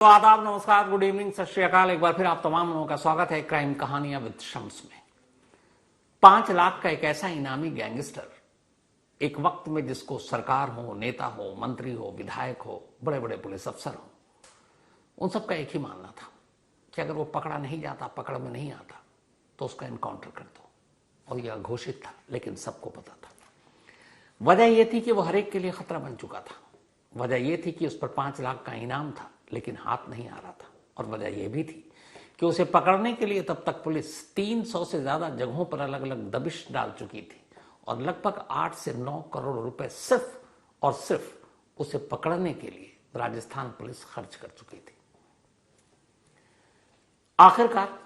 तो आदाब, नमस्कार, गुड इवनिंग, सत श्री अकाल। एक बार फिर आप तमाम लोगों का स्वागत है क्राइम कहानियां विद शम्स में। 5 लाख का एक ऐसा इनामी गैंगस्टर, एक वक्त में जिसको सरकार हो, नेता हो, मंत्री हो, विधायक हो, बड़े बड़े पुलिस अफसर हो, उन सबका एक ही मानना था कि अगर वो पकड़ा नहीं जाता, पकड़ में नहीं आता, तो उसका एनकाउंटर कर दो। और यह घोषित था, लेकिन सबको पता था। वजह यह थी कि वो हर एक के लिए खतरा बन चुका था। वजह यह थी कि उस पर 5 लाख का इनाम था, लेकिन हाथ नहीं आ रहा था। और वजह यह भी थी कि उसे पकड़ने के लिए तब तक पुलिस 300 से ज्यादा जगहों पर अलग अलग दबिश डाल चुकी थी और लगभग 8 से 9 करोड़ रुपए सिर्फ और सिर्फ उसे पकड़ने के लिए राजस्थान पुलिस खर्च कर चुकी थी। आखिरकार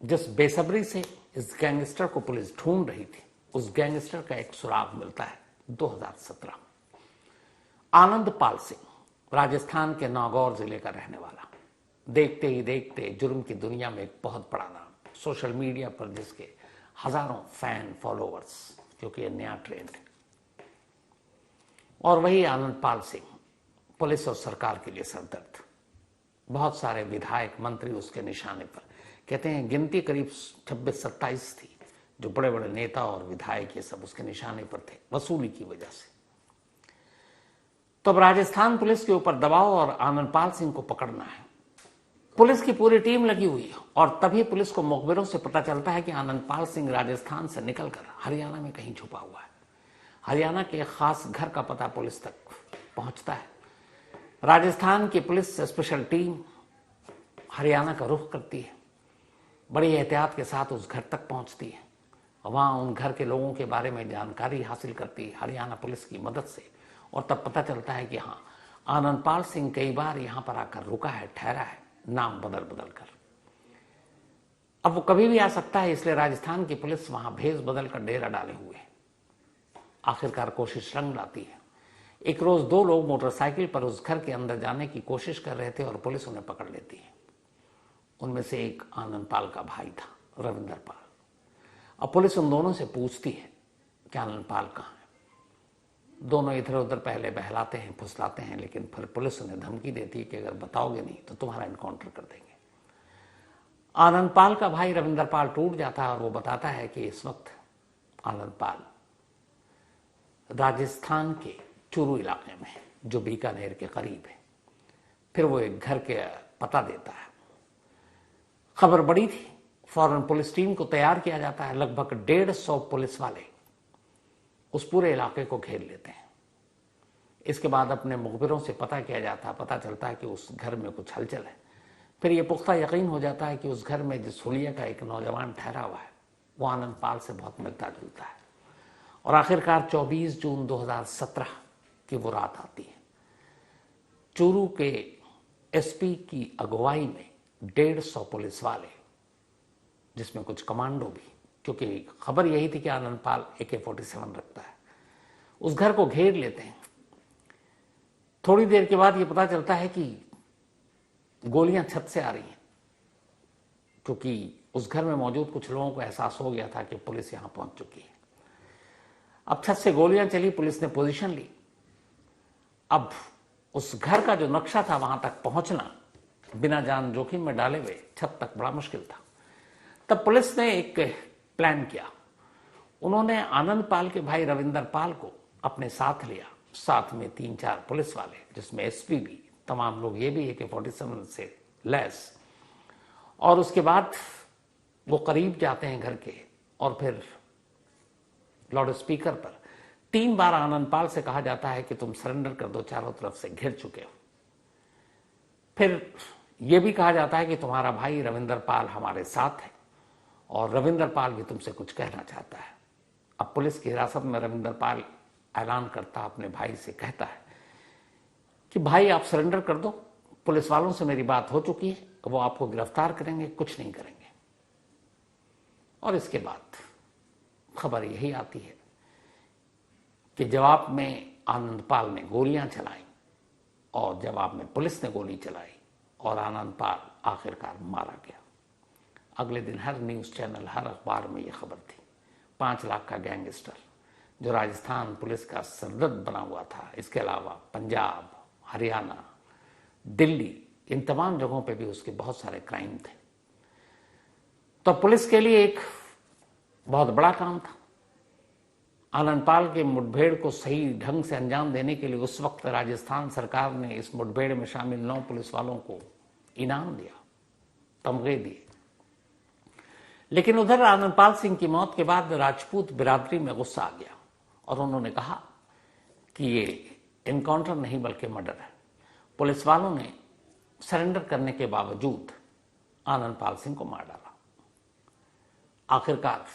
जिस बेसब्री से इस गैंगस्टर को पुलिस ढूंढ रही थी, उस गैंगस्टर का एक सुराग मिलता है 2017। आनंद पाल सिंह राजस्थान के नागौर जिले का रहने वाला, देखते ही देखते जुर्म की दुनिया में एक बहुत बड़ा नाम, सोशल मीडिया पर जिसके हजारों फैन फॉलोअर्स, क्योंकि यह नया ट्रेंड है। और वही आनंद पाल सिंह पुलिस और सरकार के लिए सरदर्द। बहुत सारे विधायक मंत्री उसके निशाने पर, कहते हैं गिनती करीब 26-27 थी, जो बड़े बड़े नेता और विधायक ये सब उसके निशाने पर थे, वसूली की वजह से। तो अब राजस्थान पुलिस के ऊपर दबाव और आनंदपाल सिंह को पकड़ना है। पुलिस की पूरी टीम लगी हुई है और तभी पुलिस को मुखबिरों से पता चलता है कि आनंदपाल सिंह राजस्थान से निकलकर हरियाणा में कहीं छुपा हुआ है। हरियाणा के एक खास घर का पता पुलिस तक पहुंचता है। राजस्थान की पुलिस स्पेशल टीम हरियाणा का रुख करती है, बड़ी एहतियात के साथ उस घर तक पहुंचती है। वहां उन घर के लोगों के बारे में जानकारी हासिल करती है हरियाणा पुलिस की मदद से। और तब पता चलता है कि हाँ, आनंदपाल सिंह कई बार यहां पर आकर रुका है, ठहरा है, नाम बदल बदल कर। अब वो कभी भी आ सकता है, इसलिए राजस्थान की पुलिस वहां भेष बदल कर डेरा डाले हुए है। आखिरकार कोशिश रंग लाती है। एक रोज 2 लोग मोटरसाइकिल पर उस घर के अंदर जाने की कोशिश कर रहे थे और पुलिस उन्हें पकड़ लेती है। उनमें से एक आनंदपाल का भाई था, रविंदर पाल। अब पुलिस उन दोनों से पूछती है कि आनंदपाल कहां है। दोनों इधर उधर पहले बहलाते हैं, फुसलाते हैं, लेकिन फिर पुलिस उन्हें धमकी देती है कि अगर बताओगे नहीं तो तुम्हारा एनकाउंटर कर देंगे। आनंदपाल का भाई रविंदर पाल टूट जाता है और वो बताता है कि इस वक्त आनंदपाल राजस्थान के चूरू इलाके में, जो बीकानेर के करीब है। फिर वो एक घर के पता देता है। खबर बड़ी थी, फौरन पुलिस टीम को तैयार किया जाता है। लगभग 150 पुलिस वाले उस पूरे इलाके को घेर लेते हैं। इसके बाद अपने मुखबिरों से पता किया जाता है, पता चलता है कि उस घर में कुछ हलचल है। फिर यह पुख्ता यकीन हो जाता है कि उस घर में जिस हुलिया का एक नौजवान ठहरा हुआ है, वो आनंदपाल से बहुत मिलता जुलता है। और आखिरकार 24 जून 2017 की वो रात आती है। चूरू के एसपी की अगुवाई में 150 पुलिस वाले, जिसमें कुछ कमांडो भी, क्योंकि खबर यही थी कि आनंदपाल AK-47 रखता है, उस घर को घेर लेते हैं। थोड़ी देर के बाद ये पता चलता है कि गोलियां छत से आ रही हैं, क्योंकि उस घर में मौजूद कुछ लोगों को एहसास हो गया था कि पुलिस यहां पहुंच चुकी है। अब छत से गोलियां चली, पुलिस ने पोजीशन ली। अब उस घर का जो नक्शा था, वहां तक पहुंचना बिना जान जोखिम में डाले हुए छत तक बड़ा मुश्किल था। तब पुलिस ने एक प्लान किया। उन्होंने आनंदपाल के भाई रविंदर पाल को अपने साथ लिया, साथ में 3-4 पुलिस वाले, जिसमें एसपी भी, तमाम लोग ये भी AK-47 से लैस। और उसके बाद वो करीब जाते हैं घर के, और फिर लाउड स्पीकर पर 3 बार आनंदपाल से कहा जाता है कि तुम सरेंडर कर दो, चारों तरफ से घिर चुके हो। फिर यह भी कहा जाता है कि तुम्हारा भाई रविंदर पाल हमारे साथ है और रविंदर पाल भी तुमसे कुछ कहना चाहता है। अब पुलिस की हिरासत में रविंदर पाल ऐलान करता, अपने भाई से कहता है कि भाई आप सरेंडर कर दो, पुलिस वालों से मेरी बात हो चुकी है, वो आपको गिरफ्तार करेंगे, कुछ नहीं करेंगे। और इसके बाद खबर यही आती है कि जवाब में आनंदपाल ने गोलियां चलाई और जवाब में पुलिस ने गोली चलाई और आनंदपाल आखिरकार मारा गया। अगले दिन हर न्यूज चैनल, हर अखबार में यह खबर थी। 5 लाख का गैंगस्टर जो राजस्थान पुलिस का सरदर्द बना हुआ था, इसके अलावा पंजाब, हरियाणा, दिल्ली, इन तमाम जगहों पे भी उसके बहुत सारे क्राइम थे। तो पुलिस के लिए एक बहुत बड़ा काम था। आनंदपाल के मुठभेड़ को सही ढंग से अंजाम देने के लिए उस वक्त राजस्थान सरकार ने इस मुठभेड़ में शामिल 9 पुलिस वालों को इनाम दिया, तमगे दिए। लेकिन उधर आनंदपाल सिंह की मौत के बाद राजपूत बिरादरी में गुस्सा आ गया और उन्होंने कहा कि ये एनकाउंटर नहीं बल्कि मर्डर है। पुलिस वालों ने सरेंडर करने के बावजूद आनंदपाल सिंह को मार डाला। आखिरकार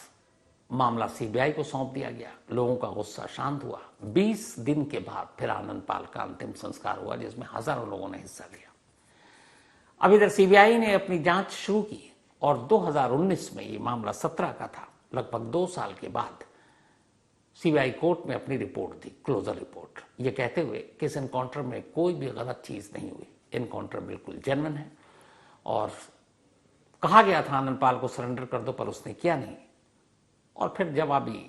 मामला सीबीआई को सौंप दिया गया। लोगों का गुस्सा शांत हुआ। 20 दिन के बाद फिर आनंदपाल का अंतिम संस्कार हुआ, जिसमें हजारों लोगों ने हिस्सा लिया। अब इधर सीबीआई ने अपनी जांच शुरू की और 2019 में ये मामला 17 का था। लगभग 2 साल के बाद सीबीआई कोर्ट में अपनी रिपोर्ट दी, क्लोजर रिपोर्ट, ये कहते हुए कि इस एनकाउंटर में कोई भी गलत चीज नहीं हुई, एनकाउंटर बिल्कुल जेन्युइन है। और कहा गया था आनंदपाल को सरेंडर कर दो, पर उसने किया नहीं और फिर जवाबी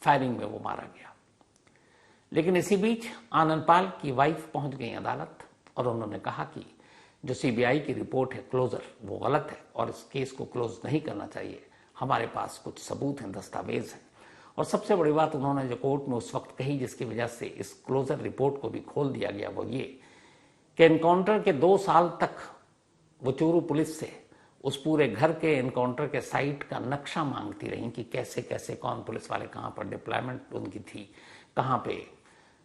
फायरिंग में वो मारा गया। लेकिन इसी बीच आनंदपाल की वाइफ पहुंच गई अदालत और उन्होंने कहा कि जो सीबीआई की रिपोर्ट है क्लोजर, वो गलत है और इस केस को क्लोज नहीं करना चाहिए। हमारे पास कुछ सबूत हैं, दस्तावेज हैं। और सबसे बड़ी बात उन्होंने जो कोर्ट में उस वक्त कही, जिसकी वजह से इस क्लोजर रिपोर्ट को भी खोल दिया गया, वो ये कि एनकाउंटर के 2 साल तक वो चूरू पुलिस से उस पूरे घर के एनकाउंटर के साइट का नक्शा मांगती रही कि कैसे कैसे कौन पुलिस वाले कहां पर डिप्लॉयमेंट उनकी थी, कहां पे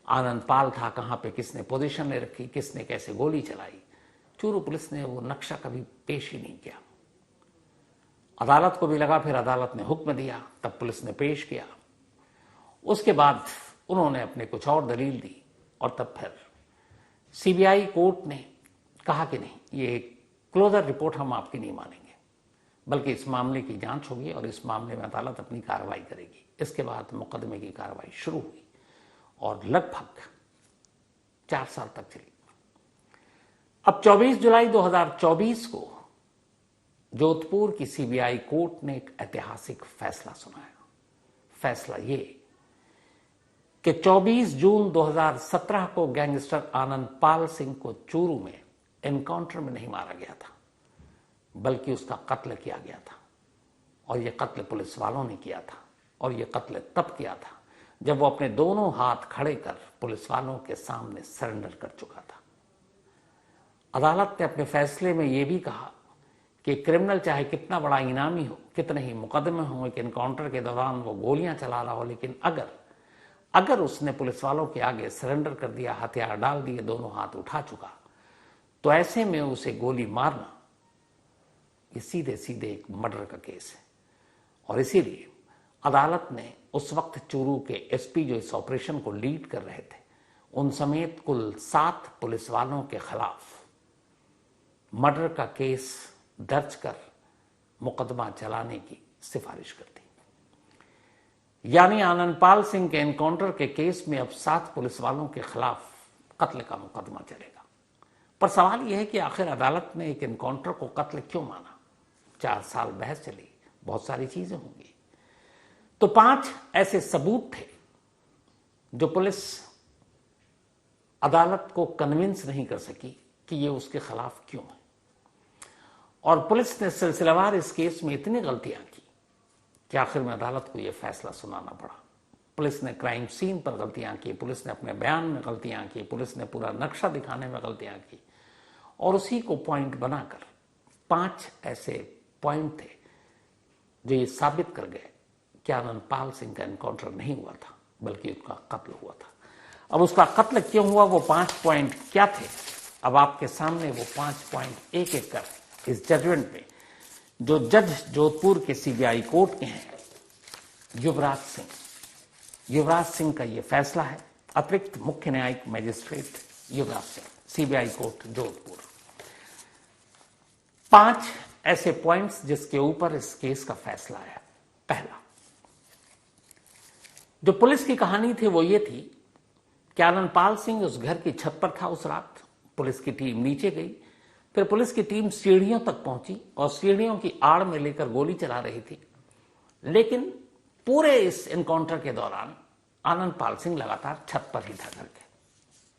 आनंदपाल था, कहां पे किसने पोजीशन ले रखी, किसने कैसे गोली चलाई। चूरू पुलिस ने वो नक्शा कभी पेश ही नहीं किया। अदालत को भी लगा, फिर अदालत ने हुक्म दिया, तब पुलिस ने पेश किया। उसके बाद उन्होंने अपने कुछ और दलील दी और तब फिर सीबीआई कोर्ट ने कहा कि नहीं, ये क्लोजर रिपोर्ट हम आपकी नहीं मानेंगे, बल्कि इस मामले की जांच होगी और इस मामले में अदालत अपनी कार्रवाई करेगी। इसके बाद मुकदमे की कार्रवाई शुरू हुई और लगभग 4 साल तक चली। अब 24 जुलाई 2024 को जोधपुर की सीबीआई कोर्ट ने एक ऐतिहासिक फैसला सुनाया। फैसला ये कि 24 जून 2017 को गैंगस्टर आनंदपाल सिंह को चूरू में एनकाउंटर में नहीं मारा गया था, बल्कि उसका कत्ल किया गया था। और यह कत्ल पुलिस वालों ने किया था और यह कत्ल तब किया था जब वो अपने दोनों हाथ खड़े कर पुलिस वालों के सामने सरेंडर कर चुका था। अदालत ने अपने फैसले में यह भी कहा कि क्रिमिनल चाहे कितना बड़ा इनामी हो, कितने ही मुकदमे हों, एक एनकाउंटर के दौरान वो गोलियां चला रहा हो, लेकिन अगर उसने पुलिस वालों के आगे सरेंडर कर दिया, हथियार डाल दिए, दोनों हाथ उठा चुका, तो ऐसे में उसे गोली मारना ये सीधे सीधे एक मर्डर का केस है। और इसीलिए अदालत ने उस वक्त चूरू के एसपी जो इस ऑपरेशन को लीड कर रहे थे, उन समेत कुल 7 पुलिस वालों के खिलाफ मर्डर का केस दर्ज कर मुकदमा चलाने की सिफारिश कर दी। यानी आनंदपाल सिंह के एनकाउंटर के केस में अब 7 पुलिस वालों के खिलाफ कत्ल का मुकदमा चलेगा। पर सवाल यह है कि आखिर अदालत ने एक एनकाउंटर को कत्ल क्यों माना? 4 साल बहस चली, बहुत सारी चीजें होंगी। तो 5 ऐसे सबूत थे जो पुलिस अदालत को कन्विंस नहीं कर सकी कि ये उसके खिलाफ क्यों है। और पुलिस ने सिलसिलेवार इस केस में इतनी गलतियां की कि आखिर में अदालत को यह फैसला सुनाना पड़ा। पुलिस ने क्राइम सीन पर गलतियां की, पुलिस ने अपने बयान में गलतियां की, पुलिस ने पूरा नक्शा दिखाने में गलतियां की और उसी को पॉइंट बनाकर 5 ऐसे पॉइंट थे जो ये साबित कर गए कि आनंदपाल सिंह का एनकाउंटर नहीं हुआ था, बल्कि उसका कत्ल हुआ था। अब उसका कत्ल क्यों हुआ, वो 5 पॉइंट क्या थे, अब आपके सामने वो 5 पॉइंट एक एक कर इस जजमेंट में जो जज जोधपुर के सीबीआई कोर्ट के हैं युवराज सिंह का ये फैसला है। अतिरिक्त मुख्य न्यायिक magistrate Yuvraj Singh, CBI court Jodhpur. 5 ऐसे पॉइंट्स जिसके ऊपर इस केस का फैसला है। पहला, जो पुलिस की कहानी थी वो ये थी कि आनंदपाल सिंह उस घर की छत पर था उस रात। पुलिस की टीम नीचे गई, फिर पुलिस की टीम सीढ़ियों तक पहुंची और सीढ़ियों की आड़ में लेकर गोली चला रही थी। लेकिन पूरे इस एनकाउंटर के दौरान आनंदपाल सिंह लगातार छत पर ही था घर के।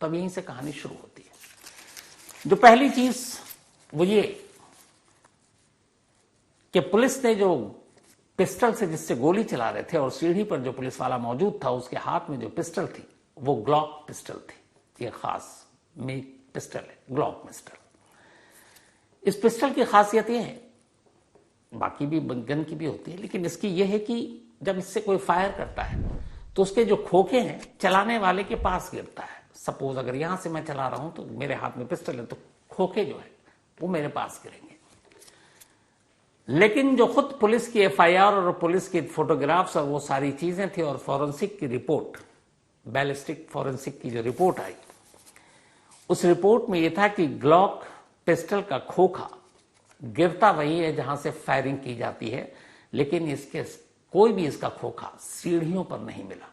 तब यहीं से कहानी शुरू होती है। जो पहली चीज वो ये कि पुलिस ने जो पिस्टल से जिससे गोली चला रहे थे और सीढ़ी पर जो पुलिस वाला मौजूद था उसके हाथ में जो पिस्टल थी वो ग्लॉक पिस्टल थी। ये खास मेक पिस्टल है, ग्लॉक पिस्टल। इस पिस्टल की खासियत ये है, बाकी भी गन की भी होती है, लेकिन इसकी यह है कि जब इससे कोई फायर करता है तो उसके जो खोखे हैं चलाने वाले के पास गिरता है। सपोज अगर यहां से मैं चला रहा हूं तो मेरे हाथ में पिस्टल है तो खोखे जो है वो मेरे पास गिरेंगे। लेकिन जो खुद पुलिस की एफआईआर और पुलिस की फोटोग्राफ्स और वो सारी चीजें थी और फॉरेंसिक की रिपोर्ट, बैलिस्टिक फॉरेंसिक की जो रिपोर्ट आई, उस रिपोर्ट में यह था कि ग्लॉक पिस्टल का खोखा गिरता वही है जहां से फायरिंग की जाती है, लेकिन इसके कोई भी इसका खोखा सीढ़ियों पर नहीं मिला,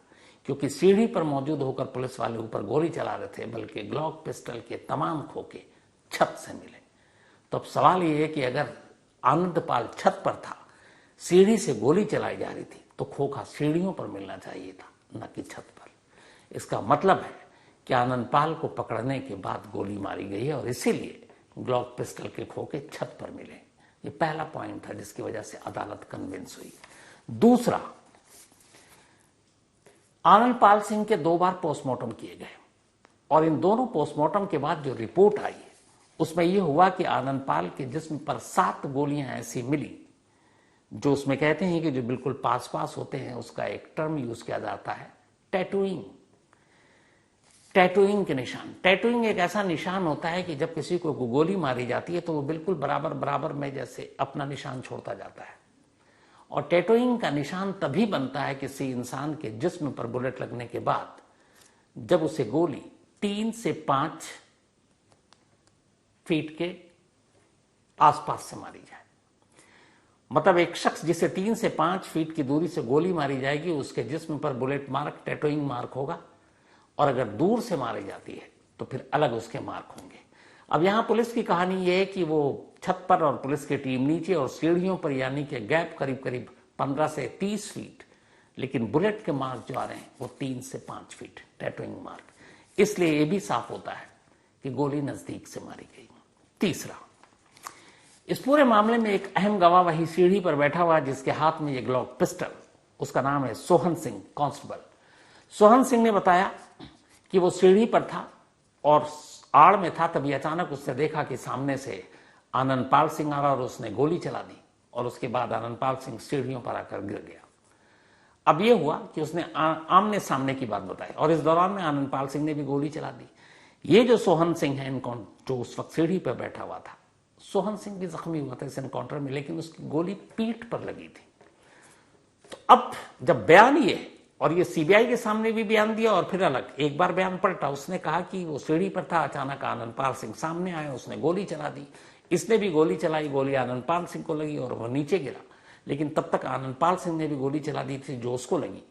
क्योंकि सीढ़ी पर मौजूद होकर पुलिस वाले ऊपर गोली चला रहे थे, बल्कि ग्लॉक पिस्टल के तमाम खोखे छत से मिले। तो अब सवाल यह है कि अगर आनंदपाल छत पर था, सीढ़ी से गोली चलाई जा रही थी, तो खोखा सीढ़ियों पर मिलना चाहिए था, न कि छत पर। इसका मतलब है कि आनंदपाल को पकड़ने के बाद गोली मारी गई है और इसीलिए ग्लॉक पिस्टल के खोखे छत पर मिले। ये पहला पॉइंट था जिसकी वजह से अदालत कन्विंस हुई। दूसरा, आनंदपाल सिंह के 2 बार पोस्टमार्टम किए गए और इन दोनों पोस्टमार्टम के बाद जो रिपोर्ट आई है उसमें यह हुआ कि आनंदपाल के जिस्म पर 7 गोलियां ऐसी मिली जो उसमें कहते हैं कि जो बिल्कुल पास पास होते हैं, उसका एक टर्म यूज किया जाता है टैटूइंग। टैटूइंग के निशान। टैटूइंग एक ऐसा निशान होता है कि जब किसी को गोली मारी जाती है तो वो बिल्कुल बराबर बराबर में जैसे अपना निशान छोड़ता जाता है। और टैटूइंग का निशान तभी बनता है किसी इंसान के जिस्म पर बुलेट लगने के बाद, जब उसे गोली 3 से 5 फीट के आसपास से मारी जाए। मतलब एक शख्स जिसे 3 से 5 फीट की दूरी से गोली मारी जाएगी, उसके जिस्म पर बुलेट मार्क, टैटूइंग मार्क होगा, और अगर दूर से मारी जाती है तो फिर अलग उसके मार्क होंगे। अब यहां पुलिस की कहानी यह है कि वो छत पर और पुलिस की टीम नीचे और सीढ़ियों पर, यानी कि गैप करीब करीब 15 से 30 फीट, लेकिन बुलेट के मार्क जो आ रहे हैं वो 3 से 5 फीट टैटूइंग मार्क। इसलिए यह भी साफ होता है कि गोली नजदीक से मारी गई। तीसरा, इस पूरे मामले में एक अहम गवाह वही सीढ़ी पर बैठा हुआ जिसके हाथ में ये ग्लॉक पिस्टल, उसका नाम है सोहन सिंह, कांस्टेबल। सोहन सिंह ने बताया कि वो सीढ़ी पर था और आड़ में था, तभी अचानक उसने देखा कि सामने से आनंदपाल सिंह आ रहा और उसने गोली चला दी और उसके बाद आनंदपाल सिंह सीढ़ियों पर आकर गिर गया। अब यह हुआ कि उसने आमने सामने की बात बताई और इस दौरान में आनंदपाल सिंह ने भी गोली चला दी। ये जो सोहन सिंह है, जो उस वक्त सीढ़ी पर बैठा हुआ था, सोहन सिंह भी जख्मी हुआ था इस एनकाउंटर में, लेकिन उसकी गोली पीठ पर लगी थी। तो अब जब बयान ये, और ये सीबीआई के सामने भी बयान दिया और फिर अलग एक बार बयान पलटा, उसने कहा कि वो सीढ़ी पर था, अचानक आनंदपाल सिंह सामने आए, उसने गोली चला दी। इसने भी गोली चलाई, गोली आनंदपाल सिंह को लगी और वो नीचे गिरा, लेकिन तब तक आनंदपाल सिंह ने भी गोली चला दी थी जो उसको लगी,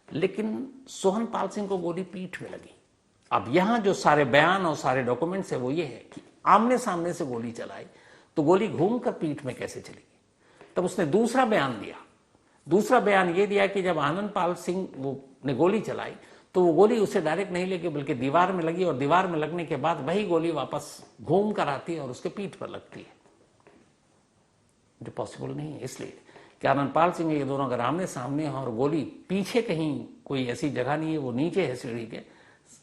लेकिन सोहनपाल सिंह को गोली पीठ में लगी। अब यहां जो सारे बयान और सारे डॉक्यूमेंट्स है वो ये है कि आमने सामने से गोली चलाई तो गोली घूमकर पीठ में कैसे चलेगी। तब उसने दूसरा बयान दिया। दूसरा बयान ये दिया कि जब आनंदपाल सिंह ने गोली चलाई तो वो गोली उसे डायरेक्ट नहीं लगी, बल्कि दीवार में लगी और दीवार में लगने के बाद वही गोली वापस घूम कर आती है और उसके पीठ पर लगती है, जो पॉसिबल नहीं है। इसलिए कि आनंदपाल सिंह ये दोनों अगर आमने सामने हैं और गोली पीछे कहीं कोई ऐसी जगह नहीं है, वो नीचे है सीढ़ी के,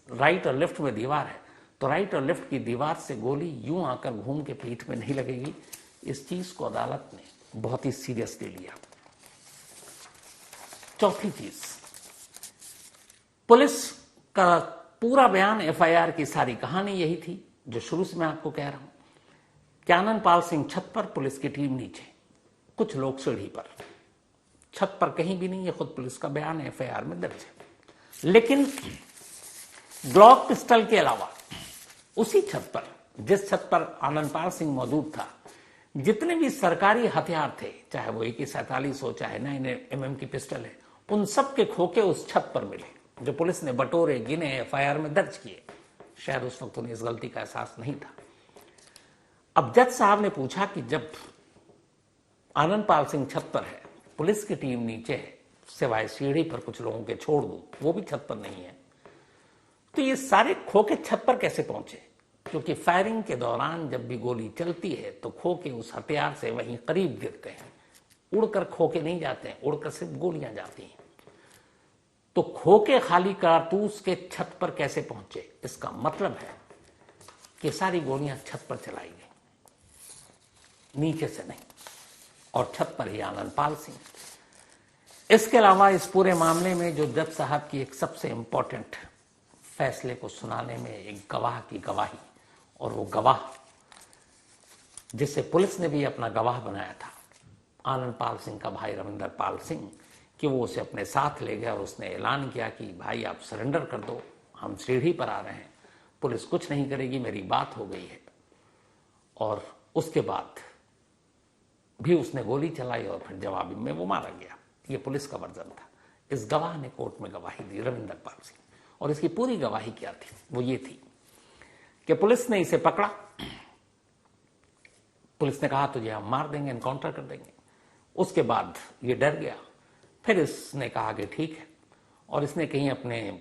राइट और लेफ्ट में दीवार है, तो राइट और लेफ्ट की दीवार से गोली यूं आकर घूम के पीठ में नहीं लगेगी। इस चीज को अदालत ने बहुत ही सीरियसली लिया। चौथी चीज, पुलिस का पूरा बयान, एफआईआर की सारी कहानी यही थी जो शुरू से मैं आपको कह रहा हूं कि आनंदपाल सिंह छत पर, पुलिस की टीम नीचे, कुछ लोग सीढ़ी पर, छत पर कहीं भी नहीं, है खुद पुलिस का बयान है, एफआईआर में दर्ज है। लेकिन ग्लॉक पिस्टल के अलावा उसी छत पर, जिस छत पर आनंदपाल सिंह मौजूद था, जितने भी सरकारी हथियार थे, चाहे वो AK-47 हो, चाहे 9mm की पिस्टल है, उन सब के खोखे उस छत पर मिले, जो पुलिस ने बटोरे, गिने, एफआईआर में दर्ज किए। शायद उस वक्त उन्हें इस गलती का एहसास नहीं था। अब जज साहब ने पूछा कि जब आनंदपाल सिंह छत पर है, पुलिस की टीम नीचे है, सिवाय सीढ़ी पर कुछ लोगों के छोड़ दो, वो भी छत पर नहीं है, तो ये सारे खोखे छत पर कैसे पहुंचे? क्योंकि फायरिंग के दौरान जब भी गोली चलती है तो खोखे उस हथियार से वहीं करीब गिरते हैं, उड़कर खोखे नहीं जाते हैं, उड़कर सिर्फ गोलियां जाती हैं। तो खोखे खाली कारतूस के छत पर कैसे पहुंचे, इसका मतलब है कि सारी गोलियां छत पर चलाई गई, नीचे से नहीं, और छत पर ही आनंदपाल सिंह। इसके अलावा इस पूरे मामले में जो जज साहब की एक सबसे इंपॉर्टेंट फैसले को सुनाने में एक गवाह की गवाही, और वो गवाह जिसे पुलिस ने भी अपना गवाह बनाया था, आनंदपाल सिंह का भाई रविंदर पाल सिंह, कि वो उसे अपने साथ ले गया और उसने ऐलान किया कि भाई आप सरेंडर कर दो, हम सीढ़ी पर आ रहे हैं, पुलिस कुछ नहीं करेगी, मेरी बात हो गई है। और उसके बाद भी उसने गोली चलाई और फिर जवाबी में वो मारा गया। ये पुलिस का वर्जन था। इस गवाह ने कोर्ट में गवाही दी, रविंदर पाल सिंह, और इसकी पूरी गवाही क्या थी, वो ये थी कि पुलिस ने इसे पकड़ा, पुलिस ने कहा तुझे हम मार देंगे, एनकाउंटर कर देंगे। उसके बाद ये डर गया, फिर इसने कहा कि ठीक है, और इसने कहीं अपने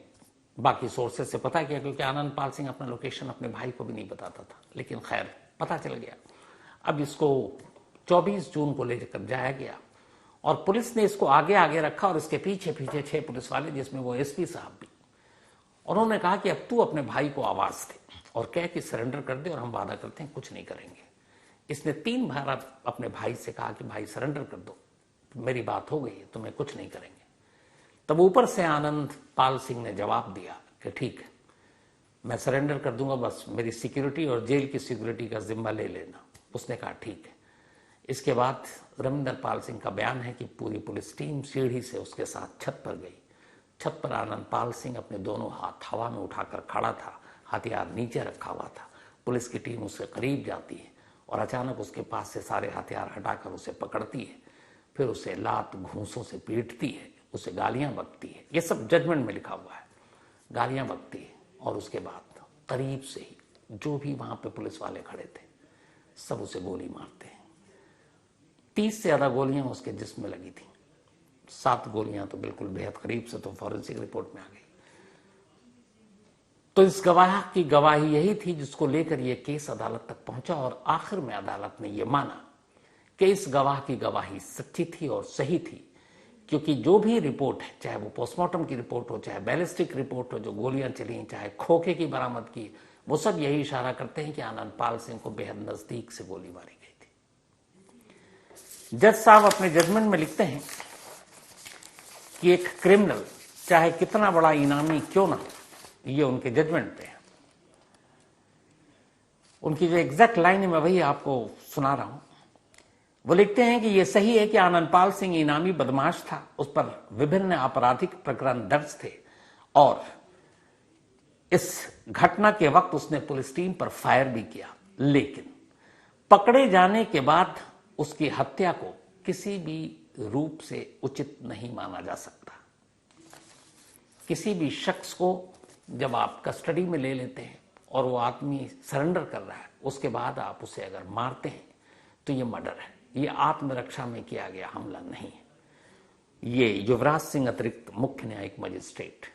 बाकी सोर्सेज से पता किया, क्योंकि आनंदपाल सिंह अपना लोकेशन अपने भाई को भी नहीं बताता था, लेकिन खैर पता चल गया। अब इसको 24 जून को लेकर जाया गया और पुलिस ने इसको आगे आगे रखा और इसके पीछे पीछे 6 पुलिस वाले, जिसमें वो एसपी साहब भी। उन्होंने कहा कि अब तू अपने भाई को आवाज दे और कह कि सरेंडर कर दे और हम वादा करते हैं कुछ नहीं करेंगे। इसने 3 बार अपने भाई से कहा कि भाई सरेंडर कर दो, मेरी बात हो गई है, तुम्हें कुछ नहीं करेंगे। तब ऊपर से आनंदपाल सिंह ने जवाब दिया कि ठीक है, मैं सरेंडर कर दूंगा, बस मेरी सिक्योरिटी और जेल की सिक्योरिटी का जिम्मा ले लेना। उसने कहा ठीक है। इसके बाद रविंदर पाल सिंह का बयान है कि पूरी पुलिस टीम सीढ़ी से उसके साथ छत पर गई। छत पर आनंदपाल सिंह अपने दोनों हाथ हवा में उठाकर खड़ा था, हथियार नीचे रखा हुआ था। पुलिस की टीम उसके करीब जाती है और अचानक उसके पास से सारे हथियार हटाकर उसे पकड़ती है, फिर उसे लात घूंसों से पीटती है, उसे गालियां बकती है। ये सब जजमेंट में लिखा हुआ है, गालियां बकती है। और उसके बाद करीब से ही जो भी वहां पे पुलिस वाले खड़े थे सब उसे गोली मारते हैं। 30 से ज्यादा गोलियां उसके जिस्म में लगी थी। 7 गोलियां तो बिल्कुल बेहद करीब से तो फॉरेंसिक रिपोर्ट में आ गई। तो इस गवाह की गवाही यही थी जिसको लेकर यह केस अदालत तक पहुंचा और आखिर में अदालत ने यह माना कि इस गवाह की गवाही सच्ची थी और सही थी, क्योंकि जो भी रिपोर्ट है, चाहे वो पोस्टमार्टम की रिपोर्ट हो, चाहे बैलिस्टिक रिपोर्ट हो, जो गोलियां चली, चाहे खोखे की बरामद की, वो सब यही इशारा करते हैं कि आनंदपाल सिंह को बेहद नजदीक से गोली मारी गई थी। जज साहब अपने जजमेंट में लिखते हैं कि एक क्रिमिनल चाहे कितना बड़ा इनामी क्यों ना, ये उनके जजमेंट पे है। उनकी जो एग्जैक्ट लाइन है मैं वही आपको सुना रहा हूं। वो लिखते हैं कि यह सही है कि आनंदपाल सिंह इनामी बदमाश था, उस पर विभिन्न आपराधिक प्रकरण दर्ज थे और इस घटना के वक्त उसने पुलिस टीम पर फायर भी किया, लेकिन पकड़े जाने के बाद उसकी हत्या को किसी भी रूप से उचित नहीं माना जा सकता। किसी भी शख्स को जब आप कस्टडी में ले लेते हैं और वो आदमी सरेंडर कर रहा है, उसके बाद आप उसे अगर मारते हैं तो ये मर्डर है, ये आत्मरक्षा में किया गया हमला नहीं है। ये युवराज सिंह अतिरिक्त मुख्य न्यायिक मजिस्ट्रेट।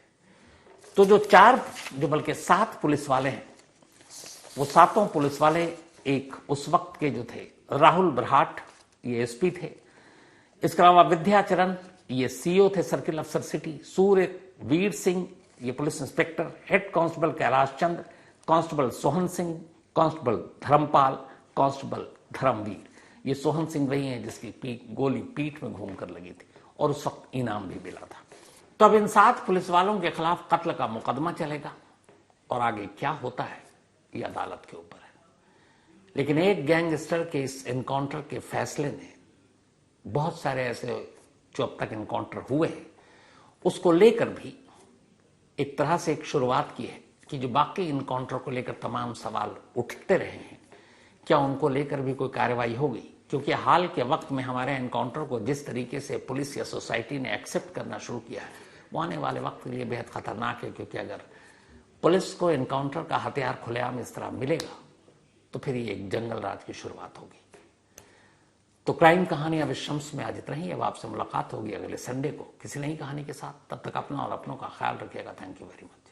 तो जो 7 पुलिस वाले हैं, वो 7 पुलिस वाले एक उस वक्त के जो थे, राहुल बरहाट ये एसपी थे, इसके अलावा विद्याचरण ये सीओ थे सर्किल अफसर सिटी, सूर्य वीर सिंह ये police inspector, head constable Kailash Chandra, constable Sohan Singh, constable Dharampal, constable Dharamvir. ये सोहन सिंह वही हैं जिसकी गोली पीठ में घूमकर लगी थी और उस वक्त इनाम भी मिला था। तो अब इन 7 पुलिस वालों के खिलाफ कत्ल का मुकदमा चलेगा और आगे क्या होता है ये अदालत के ऊपर है। लेकिन एक गैंगस्टर के इस एनकाउंटर के फैसले ने बहुत सारे ऐसे जो अब तक एनकाउंटर हुए हैं उसको लेकर भी एक तरह से एक शुरुआत की है कि जो बाकी इनकाउंटर को लेकर तमाम सवाल उठते रहे हैं, क्या उनको लेकर भी कोई कार्रवाई होगी? क्योंकि हाल के वक्त में हमारे एनकाउंटर को जिस तरीके से पुलिस या सोसाइटी ने एक्सेप्ट करना शुरू किया है, वो आने वाले वक्त के लिए बेहद खतरनाक है। क्योंकि अगर पुलिस को एनकाउंटर का हथियार खुलेआम इस तरह मिलेगा तो फिर ये एक जंगल राज की शुरुआत होगी। तो क्राइम कहानी अब इस शम्स में आज इतना ही। अब आपसे मुलाकात होगी अगले संडे को किसी नई कहानी के साथ। तब तक अपना और अपनों का ख्याल रखिएगा। Thank you very much.